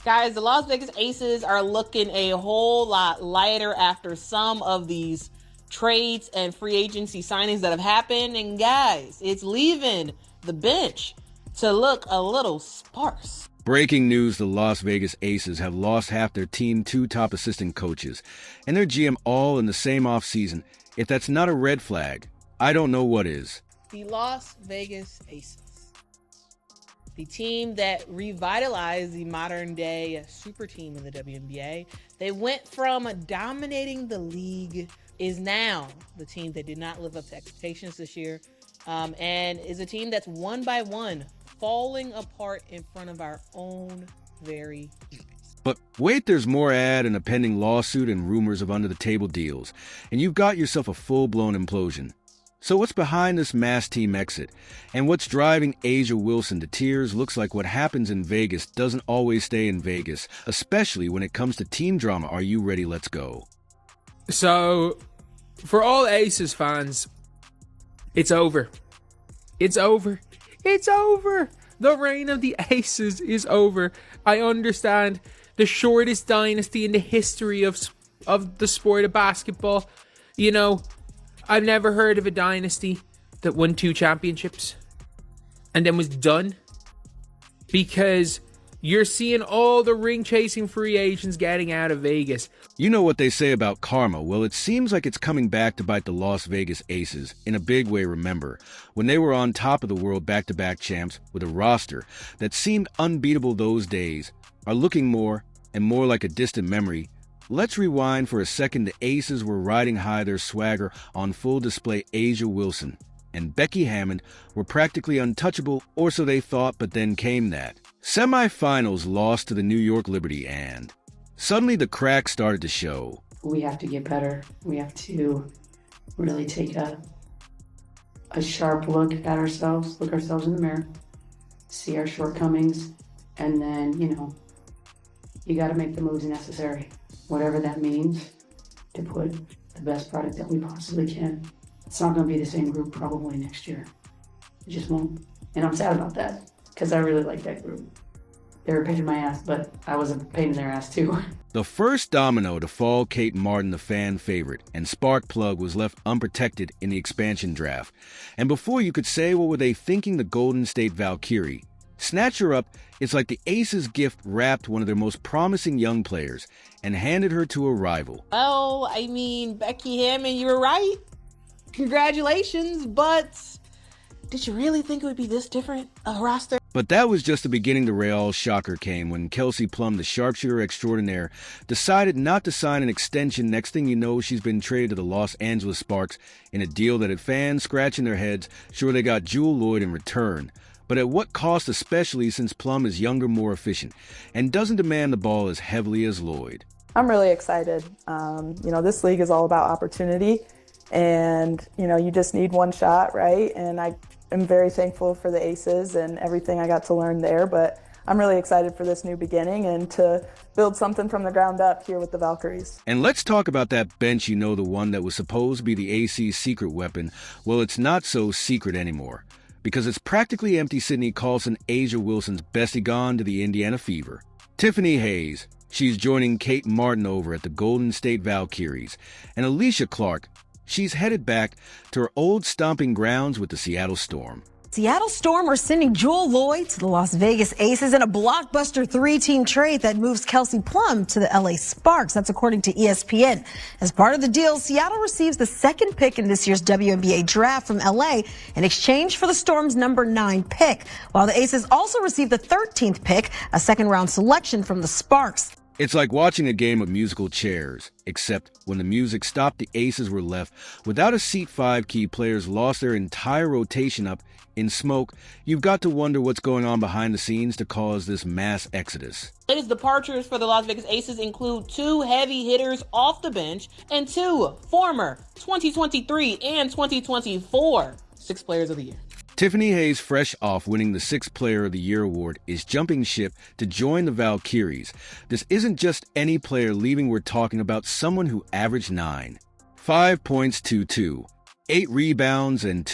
Guys, the Las Vegas Aces are looking a whole lot lighter after some of these trades and free agency signings that have happened. And guys, it's leaving the bench to look a little sparse. Breaking news, the Las Vegas Aces have lost half their team, 2 top assistant coaches, and their GM all in the same offseason. If that's not a red flag, I don't know what is. The Las Vegas Aces, the team that revitalized the modern-day super team in the WNBA. They went from dominating the league, is now the team that did not live up to expectations this year, and is a team that's one by one falling apart in front of our own very eyes. But wait, there's more ad and a pending lawsuit and rumors of under-the-table deals, and you've got yourself a full-blown implosion. So what's behind this mass team exit? And what's driving A'ja Wilson to tears? Looks like what happens in Vegas doesn't always stay in Vegas, especially when it comes to team drama. Are you ready? Let's go. So, for all Aces fans, it's over. It's over. It's over. The reign of the Aces is over. I understand the shortest dynasty in the history of the sport of basketball. You know, I've never heard of a dynasty that won 2 championships and then was done, because you're seeing all the ring-chasing free agents getting out of Vegas. You know what they say about karma. Well, it seems like it's coming back to bite the Las Vegas Aces in a big way. Remember, when they were on top of the world back-to-back champs with a roster that seemed unbeatable those days, are looking more and more like a distant memory. Let's rewind for a second. The Aces were riding high, their swagger on full display. A'ja Wilson and Becky Hammond were practically untouchable, or so they thought, but then came that semifinals loss to the New York Liberty, and suddenly the cracks started to show. We have to get better. We have to really take a sharp look at ourselves, look ourselves in the mirror, see our shortcomings, and then, you got to make the moves necessary, whatever that means, to put the best product that we possibly can. It's not going to be the same group probably next year. It just won't. And I'm sad about that, because I really like that group. They were a pain in my ass, but I was a pain in their ass too. The first domino to fall, Kate Martin, the fan favorite, and spark plug, was left unprotected in the expansion draft. And before you could say what were they thinking, the Golden State Valkyrie. Snatch her up, it's like the Aces gift wrapped one of their most promising young players and handed her to a rival. Well, I mean, Becky Hammond, you were right. Congratulations, but did you really think it would be this different, a roster? But that was just the beginning. The real shocker came when Kelsey Plum, the sharpshooter extraordinaire, decided not to sign an extension. Next thing you know, she's been traded to the Los Angeles Sparks in a deal that had fans scratching their heads. Sure, they got Jewel Lloyd in return, but at what cost, especially since Plum is younger, more efficient, and doesn't demand the ball as heavily as Lloyd. I'm really excited. This league is all about opportunity, and, you just need one shot, right? And I'm very thankful for the Aces and everything I got to learn there, but I'm really excited for this new beginning and to build something from the ground up here with the Valkyries. And let's talk about that bench, the one that was supposed to be the AC's secret weapon. Well, it's not so secret anymore, because it's practically empty. Sydney Carlson, A'ja Wilson's bestie, gone to the Indiana Fever. Tiffany Hayes, she's joining Kate Martin over at the Golden State Valkyries. And Alicia Clark, she's headed back to her old stomping grounds with the Seattle Storm. Seattle Storm are sending Jewel Lloyd to the Las Vegas Aces in a blockbuster 3-team trade that moves Kelsey Plum to the LA Sparks. That's according to ESPN. As part of the deal, Seattle receives the 2nd pick in this year's WNBA draft from LA in exchange for the Storm's number 9 pick, while the Aces also receive the 13th pick, a 2nd-round selection from the Sparks. It's like watching a game of musical chairs, except when the music stopped, the Aces were left without a seat. 5 key players lost their entire rotation up in smoke. You've got to wonder what's going on behind the scenes to cause this mass exodus. Latest departures for the Las Vegas Aces include 2 heavy hitters off the bench and 2 former 2023 and 2024 Sixth Players of the Year. Tiffany Hayes, fresh off winning the 6th Player of the Year award, is jumping ship to join the Valkyries. This isn't just any player leaving. We're talking about someone who averaged 9, 5 points, 2, 8 rebounds, and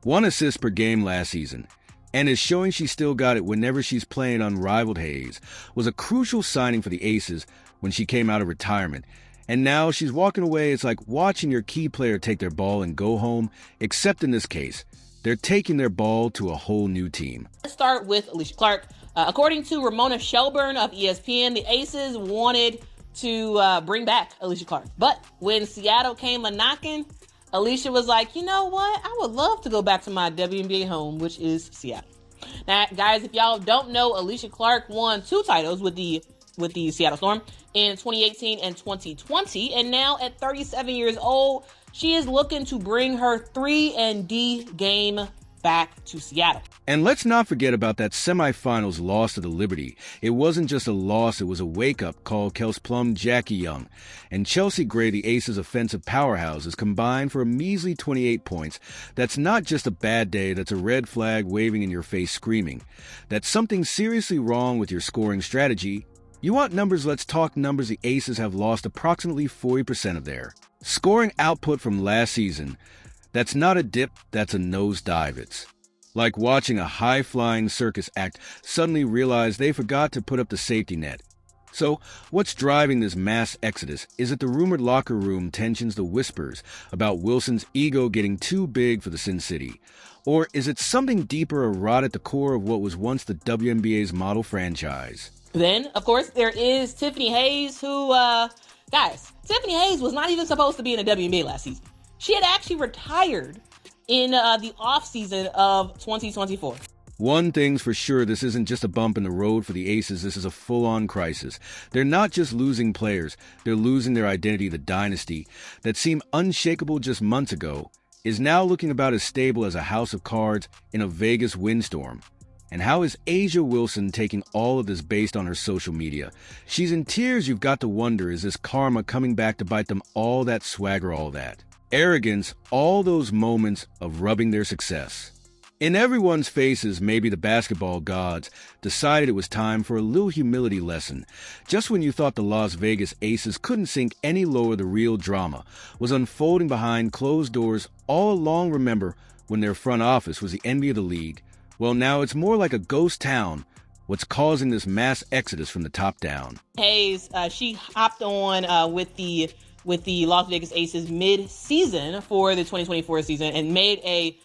1 assist per game last season. and is showing she still got it whenever she's playing unrivaled. Hayes was a crucial signing for the Aces when she came out of retirement, and now she's walking away. It's like watching your key player take their ball and go home, except in this case, they're taking their ball to a whole new team. Let's start with Alicia Clark. According to Ramona Shelburne of ESPN, the Aces wanted to bring back Alicia Clark, but when Seattle came a-knocking, Alicia was like, you know what? I would love to go back to my WNBA home, which is Seattle. Now, guys, if y'all don't know, Alicia Clark won 2 titles with the Seattle Storm in 2018 and 2020, and now at 37 years old, she is looking to bring her 3-and-D game back to Seattle. And let's not forget about that semifinals loss to the Liberty. It wasn't just a loss, it was a wake-up call. Kels Plum, Jackie Young, and Chelsea Gray, the Aces' offensive powerhouses, combined for a measly 28 points. That's not just a bad day, that's a red flag waving in your face screaming. That's something seriously wrong with your scoring strategy. You want numbers? Let's talk numbers. The Aces have lost approximately 40% of their scoring output from last season. That's not a dip, that's a nosedive. It's like watching a high-flying circus act suddenly realize they forgot to put up the safety net. So, what's driving this mass exodus? Is it the rumored locker room tensions, the whispers about Wilson's ego getting too big for the Sin City? Or is it something deeper, a rot at the core of what was once the WNBA's model franchise? Then, of course, there is Tiffany Hayes, who, guys, Tiffany Hayes was not even supposed to be in the WNBA last season. She had actually retired in the offseason of 2024. One thing's for sure, this isn't just a bump in the road for the Aces, this is a full-on crisis. They're not just losing players, they're losing their identity. The dynasty that seemed unshakable just months ago is now looking about as stable as a house of cards in a Vegas windstorm. And how is Asia Wilson taking all of this based on her social media? She's in tears. You've got to wonder, is this karma coming back to bite them? All that swagger, all that arrogance, all those moments of rubbing their success in everyone's faces. Maybe the basketball gods decided it was time for a little humility lesson. Just when you thought the Las Vegas Aces couldn't sink any lower, the real drama was unfolding behind closed doors all along. Remember when their front office was the envy of the league? Well, now it's more like a ghost town. What's causing this mass exodus from the top down? Hayes, she hopped on with the Las Vegas Aces mid-season for the 2024 season and made a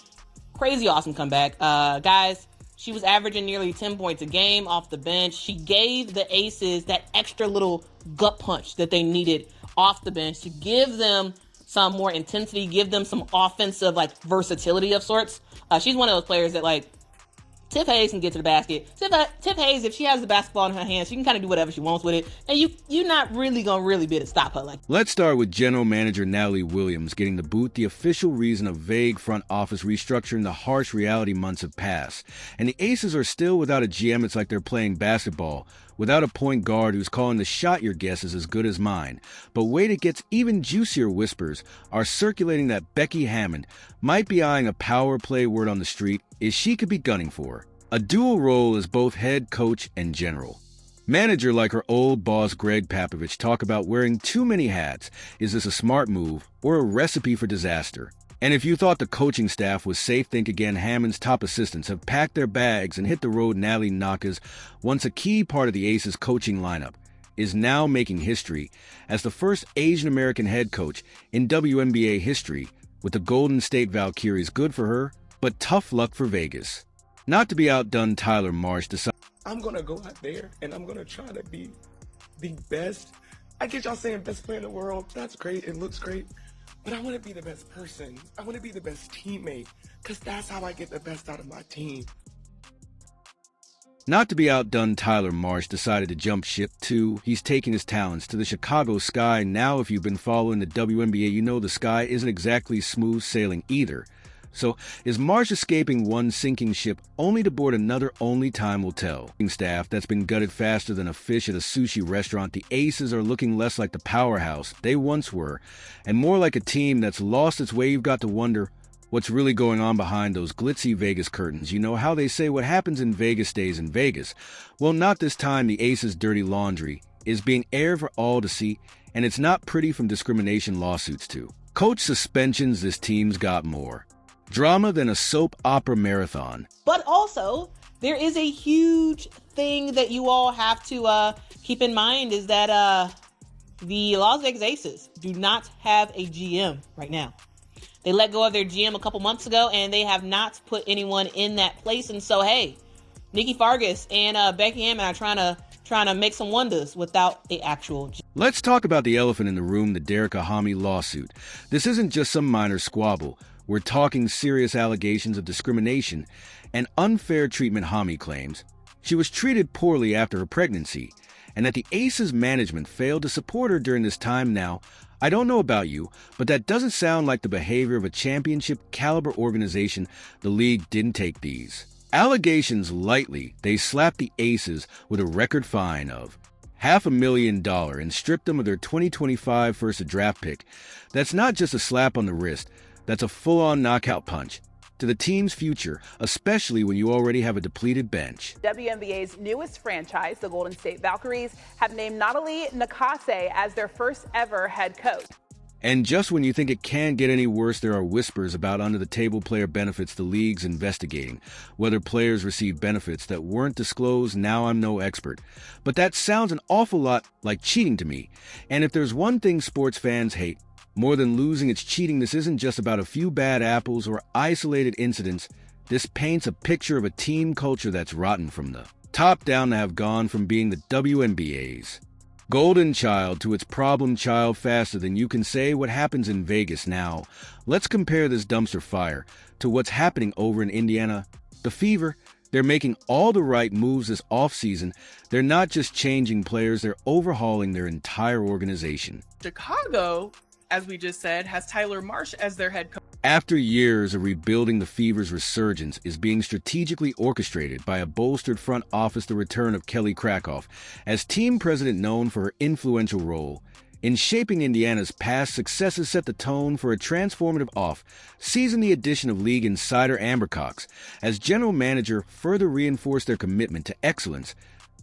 crazy awesome comeback. Guys, she was averaging nearly 10 points a game off the bench. She gave the Aces that extra little gut punch that they needed off the bench to give them some more intensity, give them some offensive versatility of sorts. She's one of those players that Tiff Hayes can get to the basket. Tiff Hayes, if she has the basketball in her hands, she can kind of do whatever she wants with it. And you're not really going to really be able to stop her. Let's start with General Manager Natalie Williams getting the boot. The official reason of vague front office restructuring. The harsh reality months have passed. And the Aces are still without a GM. It's like they're playing basketball without a point guard who's calling the shot. Your guess is as good as mine. But wait, it gets even juicier. Whispers are circulating that Becky Hammond might be eyeing a power play. Word on the street is she could be gunning for a dual role as both head coach and general manager, like her old boss Greg Popovich. Talk about wearing too many hats. Is this a smart move or a recipe for disaster? And if you thought the coaching staff was safe, think again. Hammond's top assistants have packed their bags and hit the road. Natalie Nakas, once a key part of the Aces coaching lineup, is now making history as the first Asian American head coach in WNBA history with the Golden State Valkyries. Good for her, but tough luck for Vegas. Not to be outdone, Tyler Marsh decided, I'm going to go out there and I'm going to try to be the best. I get y'all saying best player in the world. That's great. It looks great. But I want to be the best person. I want to be the best teammate, because that's how I get the best out of my team. Not to be outdone, Tyler Marsh decided to jump ship too. He's taking his talents to the Chicago Sky. Now, if you've been following the WNBA, you know the Sky isn't exactly smooth sailing either. So, is Marsh escaping one sinking ship only to board another? Only time will tell. Staff that's been gutted faster than a fish at a sushi restaurant. The Aces are looking less like the powerhouse they once were, and more like a team that's lost its way. You've got to wonder what's really going on behind those glitzy Vegas curtains. You know how they say what happens in Vegas stays in Vegas. Well, not this time. The Aces' dirty laundry is being aired for all to see, and it's not pretty, from discrimination lawsuits to coach suspensions. This team's got more. Drama than a soap opera marathon. But also, there is a huge thing that you all have to keep in mind is that the Las Vegas Aces do not have a GM right now. They let go of their GM a couple months ago, and they have not put anyone in that place. And so, hey, Nikki Fargas and Becky Hammond are trying to make some wonders without an actual GM. Let's talk about the elephant in the room, the Derek Ahami lawsuit. This isn't just some minor squabble. We're talking serious allegations of discrimination and unfair treatment. Hami claims she was treated poorly after her pregnancy, and that the Aces management failed to support her during this time. Now, I don't know about you, but that doesn't sound like the behavior of a championship-caliber organization. The league didn't take these allegations lightly. They slapped the Aces with a record fine of $500,000 and stripped them of their 2025 first draft pick. That's not just a slap on the wrist. That's a full-on knockout punch to the team's future, especially when you already have a depleted bench. WNBA's newest franchise, the Golden State Valkyries, have named Natalie Nakase as their first ever head coach. And just when you think it can't get any worse, there are whispers about under-the-table player benefits the league's investigating, whether players receive benefits that weren't disclosed. Now, I'm no expert, but that sounds an awful lot like cheating to me. And if there's one thing sports fans hate more than losing, it's cheating. This isn't just about a few bad apples or isolated incidents. This paints a picture of a team culture that's rotten from the top down, to have gone from being the WNBA's golden child to its problem child faster than you can say what happens in Vegas. Now, let's compare this dumpster fire to what's happening over in Indiana. The Fever, they're making all the right moves this offseason. They're not just changing players, they're overhauling their entire organization. Chicago, as we just said, has Tyler Marsh as their head coach. After years of rebuilding, the Fever's resurgence is being strategically orchestrated by a bolstered front office. The return of Kelly Krakoff as team president, known for her influential role in shaping Indiana's past successes, set the tone for a transformative off-season. The addition of league insider Amber Cox as general manager further reinforced their commitment to excellence,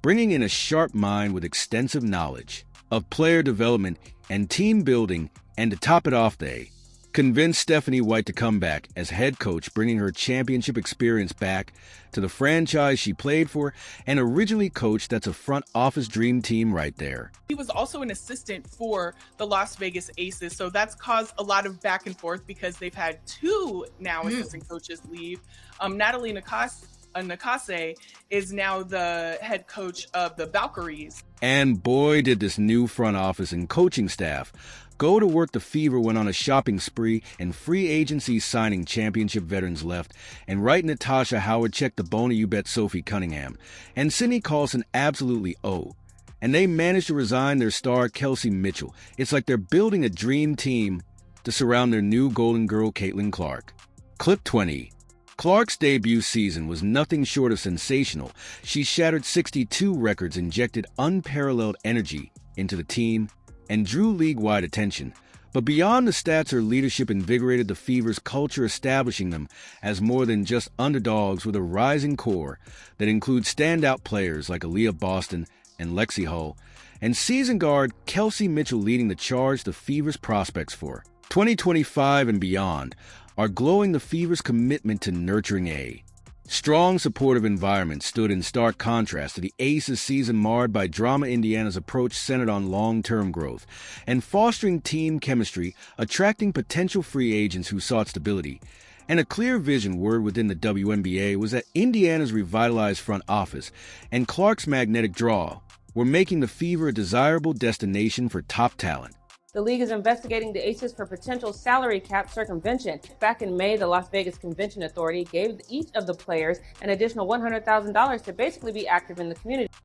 bringing in a sharp mind with extensive knowledge of player development and team building. And to top it off, they convinced Stephanie White to come back as head coach, bringing her championship experience back to the franchise she played for and originally coached. That's a front office dream team right there. He was also an assistant for the Las Vegas Aces, so that's caused a lot of back and forth because they've had two now assistant coaches leave. Natalie Nakase is now the head coach of the Valkyries. And boy, did this new front office and coaching staff go to work. The Fever went on a shopping spree, and free agency signing championship veterans left and right. Natasha Howard checked the boner, you bet. Sophie Cunningham and Sydney Carlson absolutely owe. And they managed to resign their star Kelsey Mitchell. It's like they're building a dream team to surround their new golden girl, Caitlin Clark. Clip 20. Clark's debut season was nothing short of sensational. She shattered 62 records, injected unparalleled energy into the team, and drew league-wide attention. But beyond the stats, her leadership invigorated the Fever's culture, establishing them as more than just underdogs, with a rising core that includes standout players like Aaliyah Boston and Lexi Hull, and season guard Kelsey Mitchell leading the charge. The Fever's prospects for 2025 and beyond are glowing. The Fever's commitment to nurturing a strong, supportive environment stood in stark contrast to the Aces' season marred by drama. Indiana's approach centered on long-term growth and fostering team chemistry, attracting potential free agents who sought stability. And a clear vision word within the WNBA was that Indiana's revitalized front office and Clark's magnetic draw were making the Fever a desirable destination for top talent. The league is investigating the Aces for potential salary cap circumvention. Back in May, the Las Vegas Convention Authority gave each of the players an additional $100,000 to basically be active in the community.